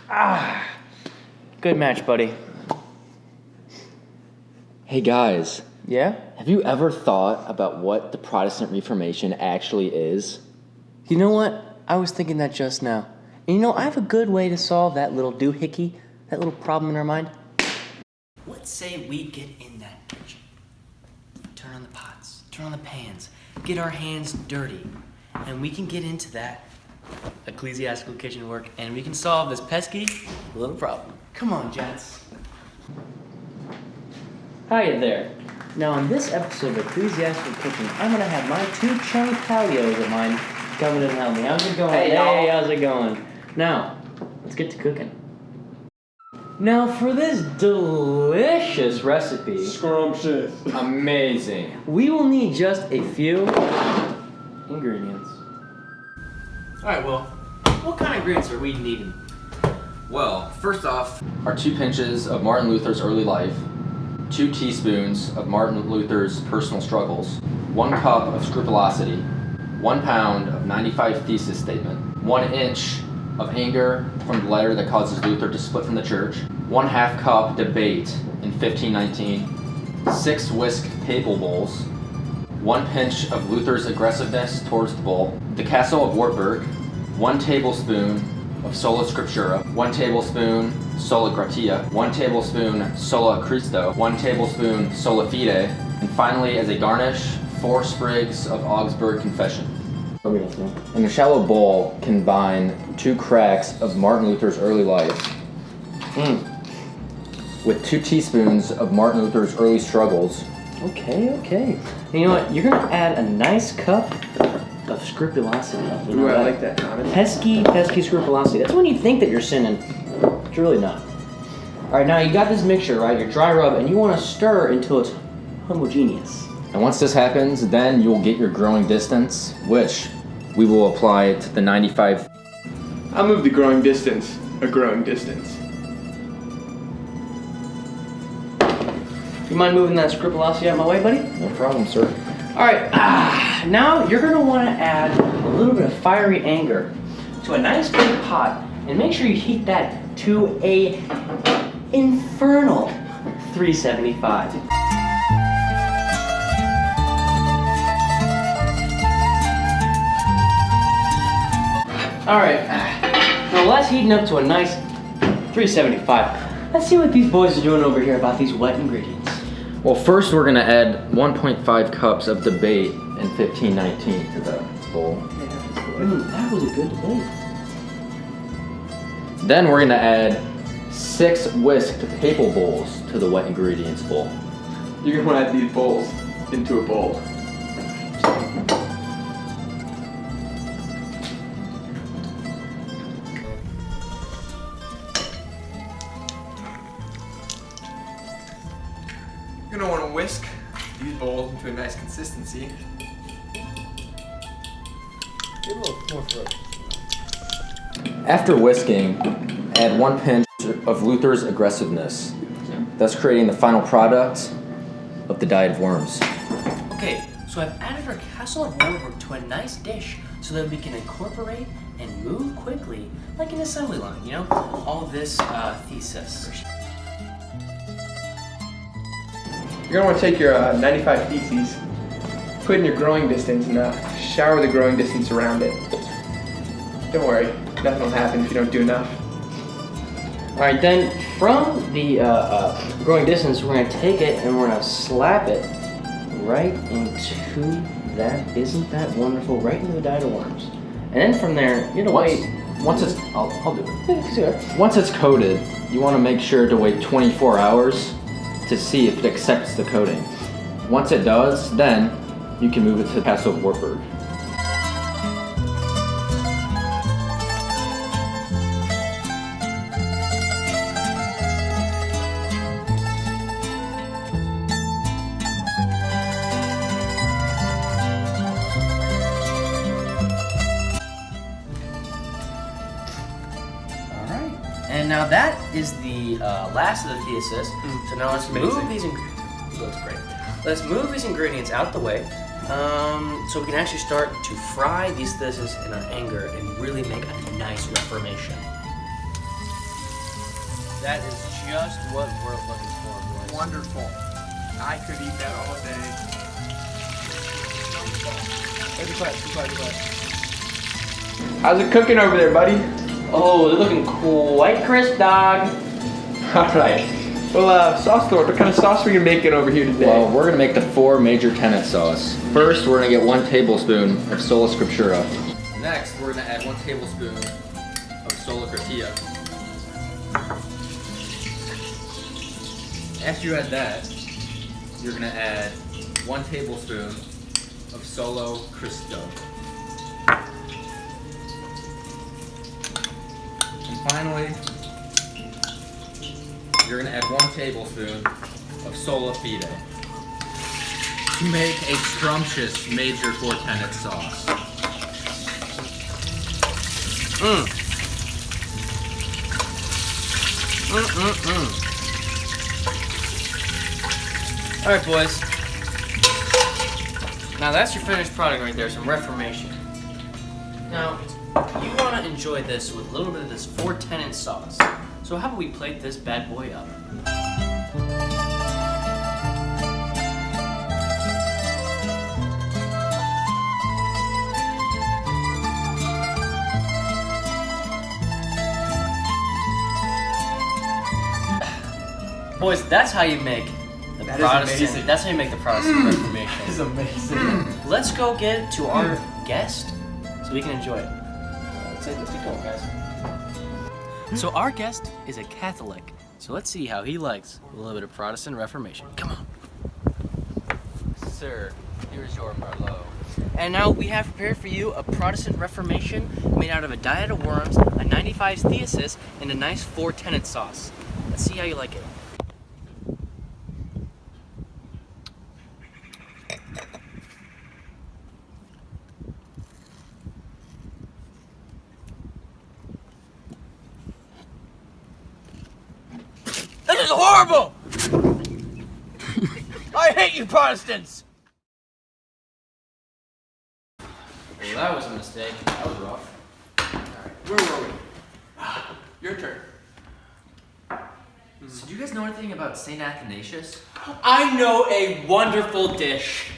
Good match, buddy. Hey guys, Yeah? have you ever thought about what the Protestant Reformation actually is? You know what? I was thinking that just now. And you know, I have a good way to solve that little doohickey, that little problem in our mind. Let's say we get in that kitchen. Turn on the pots, turn on the pans, get our hands dirty, and we can get into that Ecclesiastical Kitchen work, and we can solve this pesky little problem. Come on, gents. Hiya there. Now, in this episode of Ecclesiastical Kitchen, I'm gonna have my two chunky palios of mine coming in and help me. How's it going? Hey, how's it going? Now, let's get to cooking. Now, for this delicious recipe, Scrumptious. Amazing. we will need just a few ingredients. Alright, well, what kind of ingredients are we needing? Well, first off, are 2 pinches of Martin Luther's early life, 2 teaspoons of Martin Luther's personal struggles, 1 cup of scrupulosity, 1 pound of 95 thesis statement, 1 inch of anger from the letter that causes Luther to split from the church, 1/2 cup debate in 1519, 6 whisk papal bulls, 1 pinch of Luther's aggressiveness towards the bull, the Castle of Wartburg, 1 tablespoon of sola scriptura, 1 tablespoon sola gratia, 1 tablespoon sola Christo, 1 tablespoon sola fide, and finally, as a garnish, 4 sprigs of Augsburg Confession. In a shallow bowl, combine 2 cracks of Martin Luther's early life with 2 teaspoons of Martin Luther's early struggles. Okay. And you know what? You're gonna add a nice cup of scrupulosity. You know, Ooh, I like that, Thomas. Pesky scrupulosity. That's when you think that you're sinning. It's really not. Alright, now you got this mixture, right? Your dry rub, and you want to stir until it's homogeneous. And once this happens, then you'll get your growing distance, which we will apply to the 95. I'll move the growing distance a growing distance. You mind moving that scrupulosity out of my way, buddy? No problem, sir. Alright, now you're going to want to add a little bit of fiery anger to a nice big pot, and make sure you heat that to a infernal 375. Alright, now let's heating up to a nice 375. Let's see what these boys are doing over here about these wet ingredients. Well, first we're going to add 1.5 cups of debate in 1519 to the bowl. That was a good debate. Then we're going to add 6 whisked papal bowls to the wet ingredients bowl. You're gonna want to add these bowls into a bowl. You're gonna want to whisk these bowls into a nice consistency. Give a little more for it. After whisking, add 1 pinch of Luther's aggressiveness, thus creating the final product of the diet of worms. Okay, so I've added our Castle of Wartburg to a nice dish so that we can incorporate and move quickly, like an assembly line, you know? All this thesis. You're gonna want to take your 95 theses, put it in your growing distance, and shower the growing distance around it. Don't worry, nothing will happen if you don't do enough. Alright, then from the growing distance, we're going to take it and we're going to slap it right into that, isn't that wonderful, right into the diet of worms. And then from there, you know, Once it's, I'll do it. wait. Once it's coated, you want to make sure to wait 24 hours to see if it accepts the coating. Once it does, then you can move it to the Castle of Wartburg. And now that is the last of the thesis. So now let's move amazing. these ingredients. Looks great. Let's move these ingredients out the way, so we can actually start to fry these theses in our anger and really make a nice reformation. That is just what we're looking for, boys. Wonderful. I could eat that all day. Be quiet. How's it cooking over there, buddy? Oh, they're looking quite crisp, dog. All right. Well, Sauce Lord, what kind of sauce are we making over here today? Well, we're gonna make the 4 major tenet sauce. First, we're gonna get 1 tablespoon of sola scriptura. Next, we're gonna add 1 tablespoon of sola gratia. After you add that, you're gonna add 1 tablespoon of solo cristo. And finally, you're gonna add 1 tablespoon of sola fide to make a scrumptious major 4 tenet sauce. All right, boys. Now that's your finished product right there, some Reformation. Now, you want to enjoy this with a little bit of this 4 tenet sauce. So how about we plate this bad boy up? Boys, that's how you make the That is Protestant. amazing. That's how you make the Protestant Reformation. This is amazing. Let's go get to our guest so we can enjoy it. Let's get going, guys. So our guest is a Catholic. So let's see how he likes a little bit of Protestant Reformation. Come on. Sir, here's your Merlot. And now we have prepared for you a Protestant Reformation made out of a diet of worms, a 95 thesis, and a nice 4 tenet sauce. Let's see how you like it. This is horrible! I hate you Protestants! Well, that was a mistake. That was rough. Where were we? Your turn. So do you guys know anything about St. Athanasius? I know a wonderful dish.